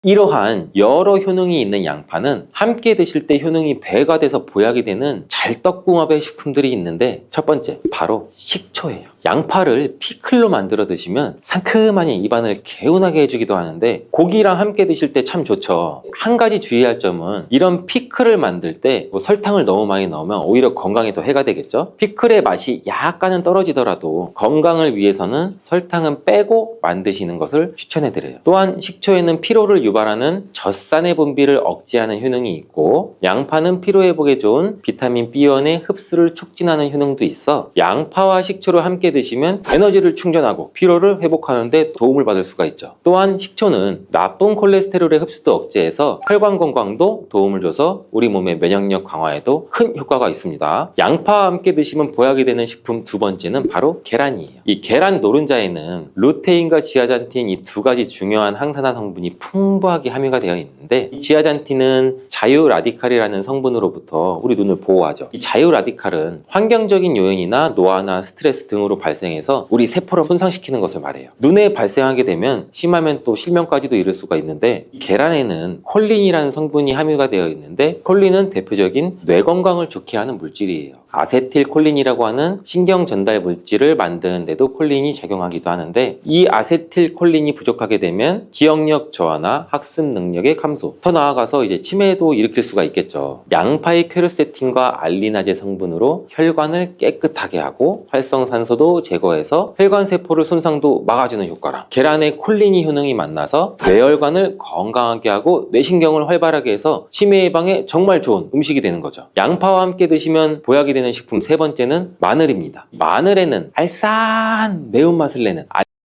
이러한 여러 효능이 있는 양파는 함께 드실 때 효능이 배가 돼서 보약이 되는 잘떡궁합의 식품들이 있는데, 첫 번째 바로 식초예요. 양파를 피클로 만들어 드시면 상큼하니 입안을 개운하게 해주기도 하는데, 고기랑 함께 드실 때 참 좋죠. 한 가지 주의할 점은, 이런 피클을 만들 때 설탕을 너무 많이 넣으면 오히려 건강에 더 해가 되겠죠. 피클의 맛이 약간은 떨어지더라도 건강을 위해서는 설탕은 빼고 만드시는 것을 추천해 드려요. 또한 식초에는 피로를 유발하는 젖산의 분비를 억제하는 효능이 있고, 양파는 피로 회복에 좋은 비타민 B1의 흡수를 촉진하는 효능도 있어 양파와 식초를 함께 드시면 에너지를 충전하고 피로를 회복하는 데 도움을 받을 수가 있죠. 또한 식초는 나쁜 콜레스테롤의 흡수도 억제해서 혈관 건강도 도움을 줘서 우리 몸의 면역력 강화에도 큰 효과가 있습니다. 양파와 함께 드시면 보약이 되는 식품 두 번째는 바로 계란이에요. 이 계란 노른자에는 루테인과 지아잔틴 이 두 가지 중요한 항산화 성분이 풍부하게 함유가 되어 있는데, 이 지아잔틴은 자유라디칼이라는 성분으로부터 우리 눈을 보호하죠. 이 자유라디칼은 환경적인 요인이나 노화나 스트레스 등으로 발생해서 우리 세포를 손상시키는 것을 말해요. 눈에 발생하게 되면 심하면 또 실명까지도 이를 수가 있는데, 계란에는 콜린이라는 성분이 함유가 되어 있는데, 콜린은 대표적인 뇌 건강을 좋게 하는 물질이에요. 아세틸콜린이라고 하는 신경 전달 물질을 만드는데도 콜린이 작용하기도 하는데, 이 아세틸콜린이 부족하게 되면 기억력 저하나 학습 능력의 감소, 더 나아가서 이제 치매도 일으킬 수가 있겠죠. 양파의 퀘르세틴과 알리나제 성분으로 혈관을 깨끗하게 하고 활성산소도 제거해서 혈관 세포를 손상도 막아주는 효과랑 계란의 콜리니 효능이 만나서 뇌혈관을 건강하게 하고 뇌신경을 활발하게 해서 치매 예방에 정말 좋은 음식이 되는 거죠. 양파와 함께 드시면 보약이 되는 식품 세 번째는 마늘입니다. 마늘에는 알싸한 매운맛을 내는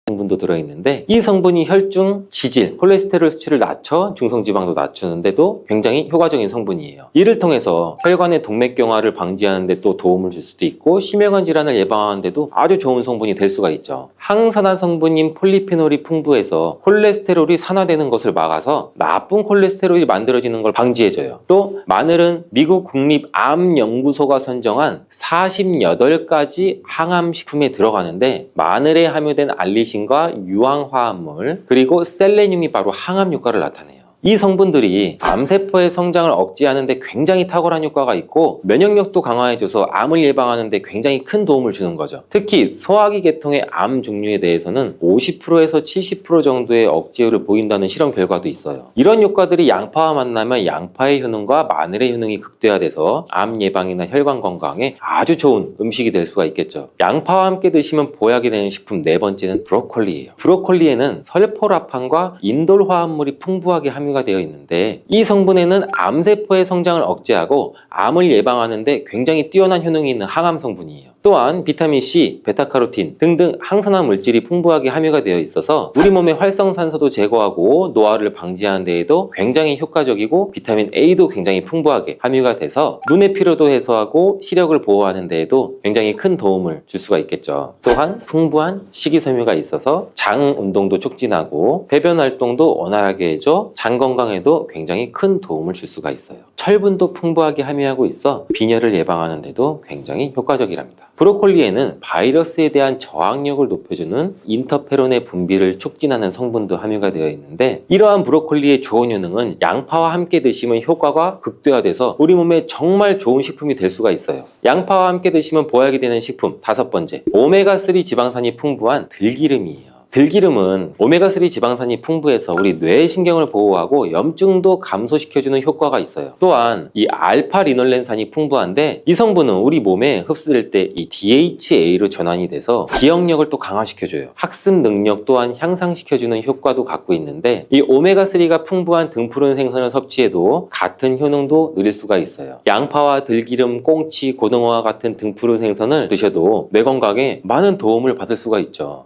성분도 들어있는데 이 성분이 혈중 지질, 콜레스테롤 수치를 낮춰 중성지방도 낮추는데도 굉장히 효과적인 성분이에요. 이를 통해서 혈관의 동맥경화를 방지하는 데 또 도움을 줄 수도 있고 심혈관 질환을 예방하는 데도 아주 좋은 성분이 될 수가 있죠. 항산화 성분인 폴리페놀이 풍부해서 콜레스테롤이 산화되는 것을 막아서 나쁜 콜레스테롤이 만들어지는 걸 방지해줘요. 또 마늘은 미국 국립암연구소가 선정한 48가지 항암식품에 들어가는데 마늘에 함유된 알리신 과 유황화합물 그리고 셀레늄이 바로 항암 효과를 나타내요. 이 성분들이 암세포의 성장을 억제하는 데 굉장히 탁월한 효과가 있고 면역력도 강화해줘서 암을 예방하는 데 굉장히 큰 도움을 주는 거죠. 특히 소화기 계통의 암 종류에 대해서는 50%에서 70% 정도의 억제율을 보인다는 실험 결과도 있어요. 이런 효과들이 양파와 만나면 양파의 효능과 마늘의 효능이 극대화돼서 암 예방이나 혈관 건강에 아주 좋은 음식이 될 수가 있겠죠. 양파와 함께 드시면 보약이 되는 식품 네 번째는 브로콜리예요. 브로콜리에는 설포라판과 인돌 화합물이 풍부하게 함유가 되어 있는데 이 성분에는 암세포의 성장을 억제하고 암을 예방하는 데 굉장히 뛰어난 효능이 있는 항암 성분이에요. 또한 비타민C, 베타카로틴 등등 항산화 물질이 풍부하게 함유가 되어 있어서 우리 몸의 활성산소도 제거하고 노화를 방지하는 데에도 굉장히 효과적이고 비타민 A도 굉장히 풍부하게 함유가 돼서 눈의 피로도 해소하고 시력을 보호하는 데에도 굉장히 큰 도움을 줄 수가 있겠죠. 또한 풍부한 식이섬유가 있어서 장 운동도 촉진하고 배변 활동도 원활하게 해줘 장 건강에도 굉장히 큰 도움을 줄 수가 있어요. 철분도 풍부하게 함유하고 있어 빈혈을 예방하는 데도 굉장히 효과적이랍니다. 브로콜리에는 바이러스에 대한 저항력을 높여주는 인터페론의 분비를 촉진하는 성분도 함유가 되어 있는데 이러한 브로콜리의 좋은 효능은 양파와 함께 드시면 효과가 극대화돼서 우리 몸에 정말 좋은 식품이 될 수가 있어요. 양파와 함께 드시면 보약이 되는 식품 다섯 번째, 오메가3 지방산이 풍부한 들기름이에요. 들기름은 오메가3 지방산이 풍부해서 우리 뇌의 신경을 보호하고 염증도 감소시켜주는 효과가 있어요. 또한 이 알파리놀렌산이 풍부한데 이 성분은 우리 몸에 흡수될 때 이 DHA로 전환이 돼서 기억력을 또 강화시켜줘요. 학습 능력 또한 향상시켜주는 효과도 갖고 있는데 이 오메가3가 풍부한 등푸른 생선을 섭취해도 같은 효능도 누릴 수가 있어요. 양파와 들기름, 꽁치, 고등어와 같은 등푸른 생선을 드셔도 뇌 건강에 많은 도움을 받을 수가 있죠.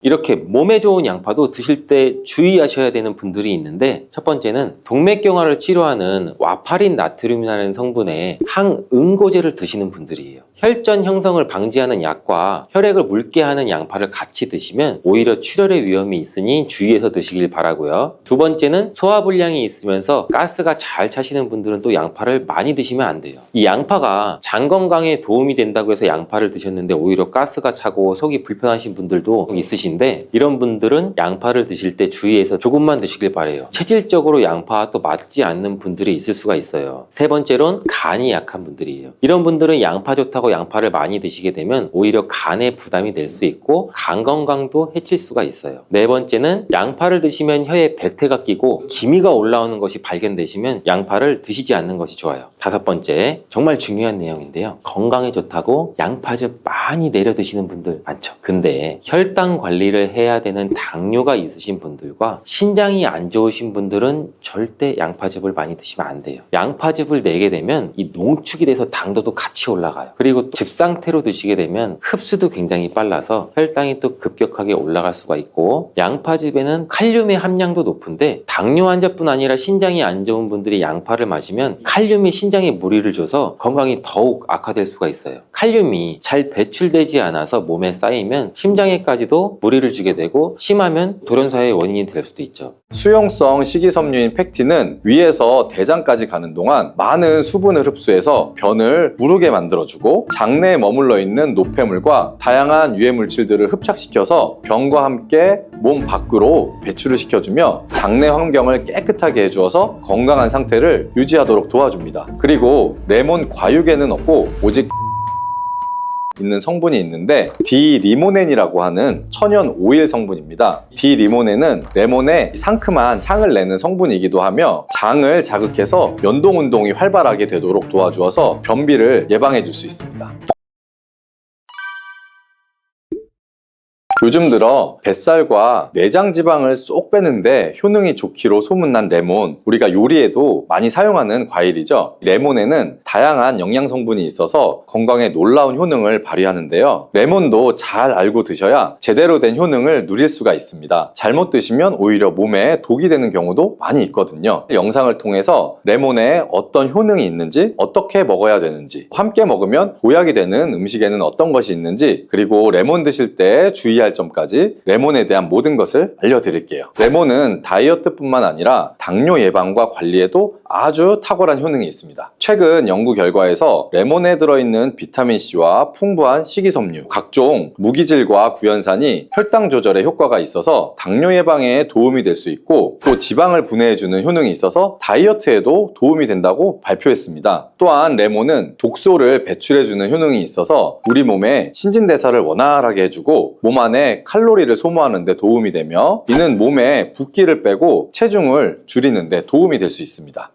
이렇게 몸에 좋은 양파도 드실 때 주의하셔야 되는 분들이 있는데 첫 번째는 동맥경화를 치료하는 와파린 나트륨이라는 성분의 항응고제를 드시는 분들이에요. 혈전 형성을 방지하는 약과 혈액을 묽게 하는 양파를 같이 드시면 오히려 출혈의 위험이 있으니 주의해서 드시길 바라고요. 두 번째는 소화불량이 있으면서 가스가 잘 차시는 분들은 또 양파를 많이 드시면 안 돼요. 이 양파가 장 건강에 도움이 된다고 해서 양파를 드셨는데 오히려 가스가 차고 속이 불편하신 분들도 있으신데 이런 분들은 양파를 드실 때 주의해서 조금만 드시길 바래요. 체질적으로 양파와 또 맞지 않는 분들이 있을 수가 있어요. 세 번째로는 간이 약한 분들이에요. 이런 분들은 양파 좋다고 양파를 많이 드시게 되면 오히려 간에 부담이 될 수 있고 간 건강도 해칠 수가 있어요. 네 번째는 양파를 드시면 혀에 배태가 끼고 기미가 올라오는 것이 발견되시면 양파를 드시지 않는 것이 좋아요. 다섯 번째, 정말 중요한 내용인데요. 건강에 좋다고 양파즙 많이 내려 드시는 분들 많죠. 근데 혈당 관리를 해야 되는 당뇨가 있으신 분들과 신장이 안 좋으신 분들은 절대 양파즙을 많이 드시면 안 돼요. 양파즙을 내게 되면 이 농축이 돼서 당도도 같이 올라가요. 그리고 즙 상태로 드시게 되면 흡수도 굉장히 빨라서 혈당이 또 급격하게 올라갈 수가 있고 양파즙에는 칼륨의 함량도 높은데 당뇨 환자뿐 아니라 신장이 안 좋은 분들이 양파를 마시면 칼륨이 신장에 무리를 줘서 건강이 더욱 악화될 수가 있어요. 칼륨이 잘 배출되지 않아서 몸에 쌓이면 심장에까지도 무리를 주게 되고 심하면 돌연사의 원인이 될 수도 있죠. 수용성 식이섬유인 팩틴은 위에서 대장까지 가는 동안 많은 수분을 흡수해서 변을 무르게 만들어주고 장내에 머물러 있는 노폐물과 다양한 유해 물질들을 흡착시켜서 변과 함께 몸 밖으로 배출을 시켜주며 장내 환경을 깨끗하게 해주어서 건강한 상태를 유지하도록 도와줍니다. 그리고 레몬 과육에는 없고 오직 있는 성분이 있는데 디리모넨이라고 하는 천연 오일 성분입니다. 디리모넨은 레몬의 상큼한 향을 내는 성분이기도 하며 장을 자극해서 연동 운동이 활발하게 되도록 도와주어서 변비를 예방해 줄 수 있습니다. 요즘 들어 뱃살과 내장 지방을 쏙 빼는데 효능이 좋기로 소문난 레몬, 우리가 요리에도 많이 사용하는 과일이죠. 레몬에는 다양한 영양 성분이 있어서 건강에 놀라운 효능을 발휘하는데요. 레몬도 잘 알고 드셔야 제대로 된 효능을 누릴 수가 있습니다. 잘못 드시면 오히려 몸에 독이 되는 경우도 많이 있거든요. 영상을 통해서 레몬에 어떤 효능이 있는지, 어떻게 먹어야 되는지, 함께 먹으면 보약이 되는 음식에는 어떤 것이 있는지, 그리고 레몬 드실 때 주의할 점까지 레몬에 대한 모든 것을 알려드릴게요. 레몬은 다이어트뿐만 아니라 당뇨 예방과 관리에도 아주 탁월한 효능이 있습니다. 최근 연구 결과에서 레몬에 들어있는 비타민C와 풍부한 식이섬유, 각종 무기질과 구연산이 혈당 조절에 효과가 있어서 당뇨 예방에 도움이 될 수 있고 또 지방을 분해해주는 효능이 있어서 다이어트에도 도움이 된다고 발표했습니다. 또한 레몬은 독소를 배출해주는 효능이 있어서 우리 몸의 신진대사를 원활하게 해주고 몸 안에 칼로리를 소모하는 데 도움이 되며 이는 몸에 붓기를 빼고 체중을 줄이는 데 도움이 될 수 있습니다.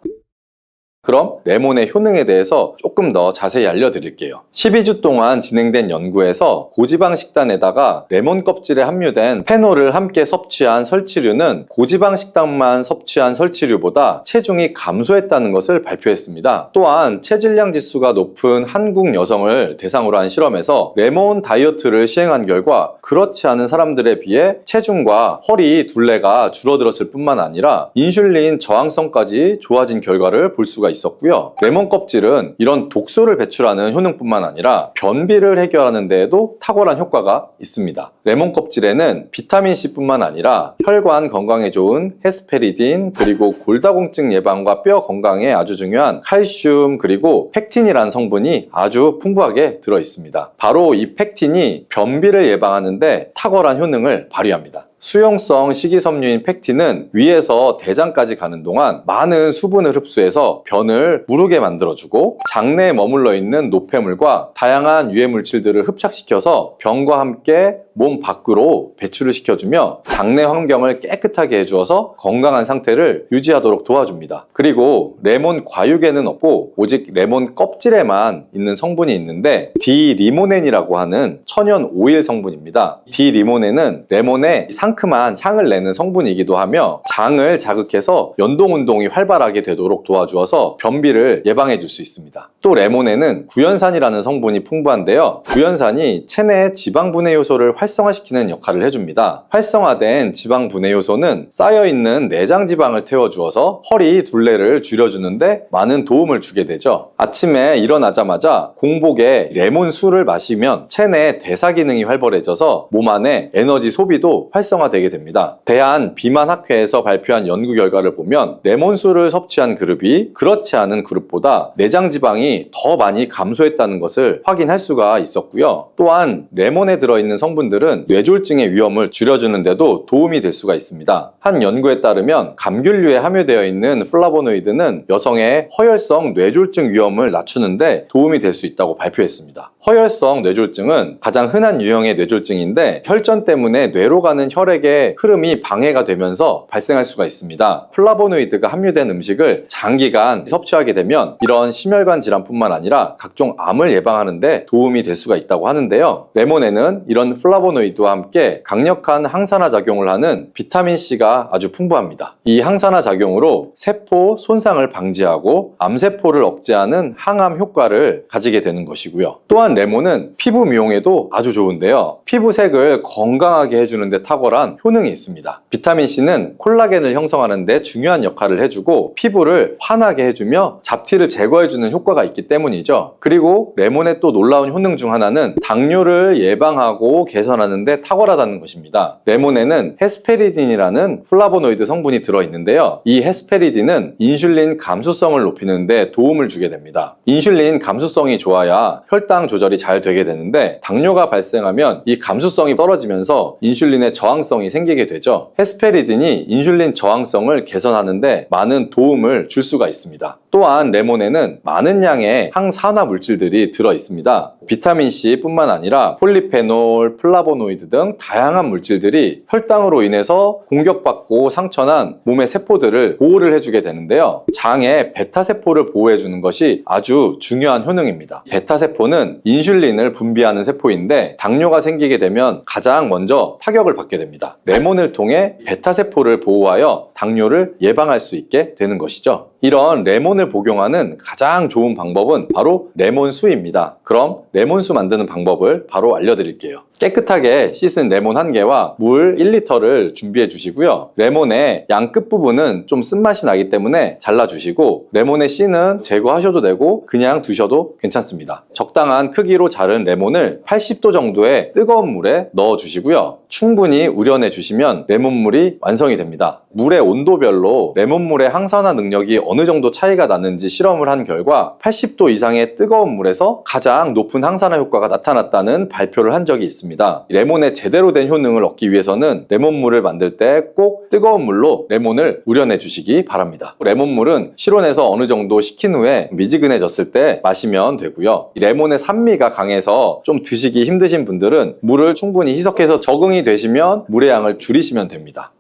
그럼 레몬의 효능에 대해서 조금 더 자세히 알려드릴게요. 12주 동안 진행된 연구에서 고지방 식단에다가 레몬 껍질에 함유된 페놀을 함께 섭취한 설치류는 고지방 식단만 섭취한 설치류보다 체중이 감소했다는 것을 발표했습니다. 또한 체질량 지수가 높은 한국 여성을 대상으로 한 실험에서 레몬 다이어트를 시행한 결과 그렇지 않은 사람들에 비해 체중과 허리 둘레가 줄어들었을 뿐만 아니라 인슐린 저항성까지 좋아진 결과를 볼 수가 있었고요. 레몬 껍질은 이런 독소를 배출하는 효능뿐만 아니라 변비를 해결하는 데에도 탁월한 효과가 있습니다. 레몬 껍질에는 비타민C뿐만 아니라 혈관 건강에 좋은 헤스페리딘, 그리고 골다공증 예방과 뼈 건강에 아주 중요한 칼슘, 그리고 펙틴이라는 성분이 아주 풍부하게 들어 있습니다. 바로 이 펙틴이 변비를 예방하는데 탁월한 효능을 발휘합니다. 수용성 식이섬유인 펙틴은 위에서 대장까지 가는 동안 많은 수분을 흡수해서 변을 무르게 만들어주고 장내에 머물러 있는 노폐물과 다양한 유해 물질들을 흡착시켜서 변과 함께 몸 밖으로 배출을 시켜주며 장내 환경을 깨끗하게 해주어서 건강한 상태를 유지하도록 도와줍니다. 그리고 레몬 과육에는 없고 오직 레몬 껍질에만 있는 성분이 있는데 디리모넨이라고 하는 천연 오일 성분입니다. 디리모넨은 레몬의 상큼한 향을 내는 성분이기도 하며 장을 자극해서 연동 운동이 활발하게 되도록 도와주어서 변비를 예방해 줄 수 있습니다. 또 레몬에는 구연산이라는 성분이 풍부한데요. 구연산이 체내 지방 분해 요소를 활성화시키는 역할을 해줍니다. 활성화된 지방 분해 요소는 쌓여있는 내장 지방을 태워주어서 허리 둘레를 줄여주는데 많은 도움을 주게 되죠. 아침에 일어나자마자 공복에 레몬 술을 마시면 체내 대사 기능이 활발해져서 몸 안에 에너지 소비도 활성화되게 됩니다. 대한비만학회에서 발표한 연구 결과를 보면 레몬술을 섭취한 그룹이 그렇지 않은 그룹보다 내장 지방이 더 많이 감소했다는 것을 확인할 수가 있었고요. 또한 레몬에 들어있는 성분들은 뇌졸중의 위험을 줄여주는 데도 도움이 될 수가 있습니다. 한 연구에 따르면 감귤류에 함유되어 있는 플라보노이드는 여성의 허혈성 뇌졸중 위험을 낮추는데 도움이 될 수 있다고 발표했습니다. 허혈성 뇌졸중은 가장 흔한 유형의 뇌졸중인데 혈전 때문에 뇌로 가는 혈액의 흐름이 방해가 되면서 발생할 수가 있습니다. 플라보노이드가 함유된 음식을 장기간 섭취하게 되면 이런 심혈관 질환뿐만 아니라 각종 암을 예방하는 데 도움이 될 수가 있다고 하는데요. 레몬에는 이런 플라보노이드와 함께 강력한 항산화 작용을 하는 비타민C가 아주 풍부합니다. 이 항산화 작용으로 세포 손상을 방지하고 암세포를 억제하는 항암 효과를 가지게 되는 것이고요. 또한 레몬은 피부 미용에도 아주 좋은데요. 피부색을 건강하게 해주는 데 탁월한 효능이 있습니다. 비타민C는 콜라겐을 형성하는 데 중요한 역할을 해주고 피부를 환하게 해주며 잡티를 제거해주는 효과가 있기 때문이죠. 그리고 레몬의 또 놀라운 효능 중 하나는 당뇨를 예방하고 개선하는 데 탁월하다는 것입니다. 레몬에는 헤스페리딘이라는 플라보노이드 성분이 들어있는데요. 이 헤스페리딘은 인슐린 감수성을 높이는 데 도움을 주게 됩니다. 인슐린 감수성이 좋아야 혈당 조절이 잘 되게 되는데 당뇨가 발생하면 이 감수성이 떨어지면서 인슐린의 저항성이 생기게 되죠. 헤스페리딘이 인슐린 저항성을 개선하는데 많은 도움을 줄 수가 있습니다. 또한 레몬에는 많은 양의 항산화 물질들이 들어 있습니다. 비타민C 뿐만 아니라 폴리페놀, 플라보노이드 등 다양한 물질들이 혈당으로 인해서 공격받고 상처난 몸의 세포들을 보호를 해주게 되는데요. 장의 베타세포를 보호해주는 것이 아주 중요한 효능입니다. 베타세포는 인슐린을 분비하는 세포인데 당뇨가 생기게 되면 가장 먼저 타격을 받게 됩니다. 레몬을 통해 베타세포를 보호하여 당뇨를 예방할 수 있게 되는 것이죠. 이런 레몬을 복용하는 가장 좋은 방법은 바로 레몬수입니다. 그럼 레몬수 만드는 방법을 바로 알려드릴게요. 깨끗하게 씻은 레몬 1개와 물 1리터를 준비해 주시고요. 레몬의 양 끝부분은 좀 쓴맛이 나기 때문에 잘라주시고 레몬의 씨는 제거하셔도 되고 그냥 두셔도 괜찮습니다. 적당한 크기로 자른 레몬을 80도 정도의 뜨거운 물에 넣어 주시고요. 충분히 우려내 주시면 레몬물이 완성이 됩니다. 물의 온도별로 레몬물의 항산화 능력이 어느 정도 차이가 나는지 실험을 한 결과 80도 이상의 뜨거운 물에서 가장 높은 항산화 효과가 나타났다는 발표를 한 적이 있습니다. 레몬의 제대로 된 효능을 얻기 위해서는 레몬물을 만들 때 꼭 뜨거운 물로 레몬을 우려내 주시기 바랍니다. 레몬물은 실온에서 어느 정도 식힌 후에 미지근해졌을 때 마시면 되고요. 레몬의 산미가 강해서 좀 드시기 힘드신 분들은 물을 충분히 희석해서 적응이 되시면 물의 양을 줄이시면 됩니다.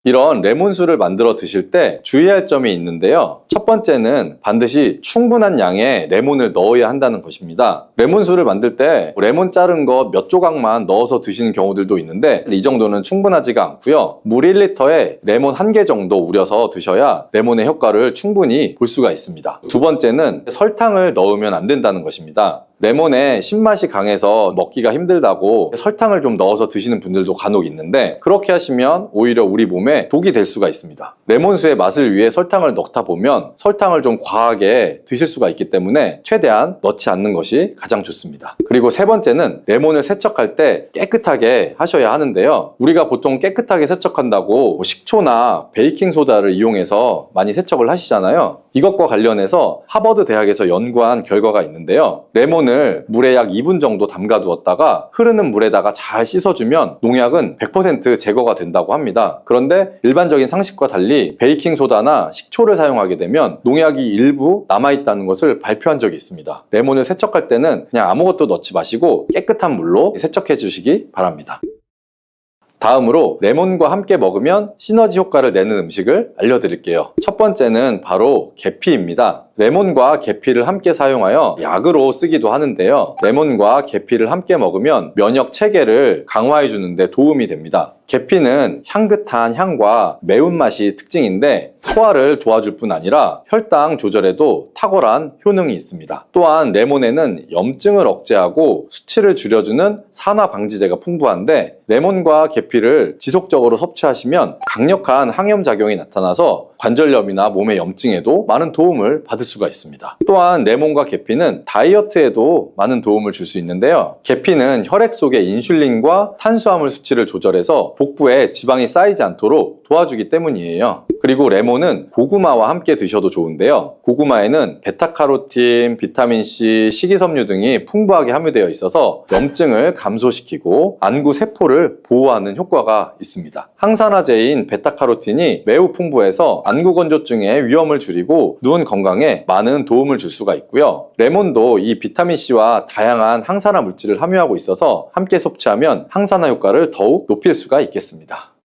이런 레몬수를 만들어 드실 때 주의할 점이 있는데요. 첫 번째는 반드시 충분한 양의 레몬을 넣어야 한다는 것입니다. 레몬수를 만들 때 레몬 자른 거 몇 조각만 넣어서 드시는 경우들도 있는데 이 정도는 충분하지가 않고요. 물 1리터에 레몬 1개 정도 우려서 드셔야 레몬의 효과를 충분히 볼 수가 있습니다. 두 번째는 설탕을 넣으면 안 된다는 것입니다. 레몬의 신맛이 강해서 먹기가 힘들다고 설탕을 좀 넣어서 드시는 분들도 간혹 있는데 그렇게 하시면 오히려 우리 몸에 독이 될 수가 있습니다. 레몬수의 맛을 위해 설탕을 넣다 보면 설탕을 좀 과하게 드실 수가 있기 때문에 최대한 넣지 않는 것이 가장 좋습니다. 그리고 세 번째는 레몬을 세척할 때 깨끗하게 하셔야 하는데요. 우리가 보통 깨끗하게 세척한다고 식초나 베이킹소다를 이용해서 많이 세척을 하시잖아요. 이것과 관련해서 하버드 대학에서 연구한 결과가 있는데요. 레몬을 물에 약 2분 정도 담가 두었다가 흐르는 물에다가 잘 씻어주면 농약은 100% 제거가 된다고 합니다. 그런데 일반적인 상식과 달리 베이킹소다나 식초를 사용하게 되면 농약이 일부 남아있다는 것을 발표한 적이 있습니다. 레몬을 세척할 때는 그냥 아무것도 넣지 마시고 깨끗한 물로 세척해 주시기 바랍니다. 다음으로 레몬과 함께 먹으면 시너지 효과를 내는 음식을 알려드릴게요. 첫 번째는 바로 계피입니다. 레몬과 계피를 함께 사용하여 약으로 쓰기도 하는데요. 레몬과 계피를 함께 먹으면 면역 체계를 강화해 주는데 도움이 됩니다. 계피는 향긋한 향과 매운맛이 특징인데 소화를 도와줄 뿐 아니라 혈당 조절에도 탁월한 효능이 있습니다. 또한 레몬에는 염증을 억제하고 수치를 줄여주는 산화 방지제가 풍부한데 레몬과 계피를 지속적으로 섭취하시면 강력한 항염작용이 나타나서 관절염이나 몸의 염증에도 많은 도움을 받을 수가 있습니다. 또한 레몬과 계피는 다이어트에도 많은 도움을 줄 수 있는데요. 계피는 혈액 속의 인슐린과 탄수화물 수치를 조절해서 복부에 지방이 쌓이지 않도록 도와주기 때문이에요. 그리고 레몬은 고구마와 함께 드셔도 좋은데요. 고구마에는 베타카로틴, 비타민C, 식이섬유 등이 풍부하게 함유되어 있어서 염증을 감소시키고 안구 세포를 보호하는 효과가 있습니다. 항산화제인 베타카로틴이 매우 풍부해서 안구 건조증의 위험을 줄이고 눈 건강에 많은 도움을 줄 수가 있고요. 레몬도 이 비타민C와 다양한 항산화 물질을 함유하고 있어서 함께 섭취하면 항산화 효과를 더욱 높일 수가 있겠습니다.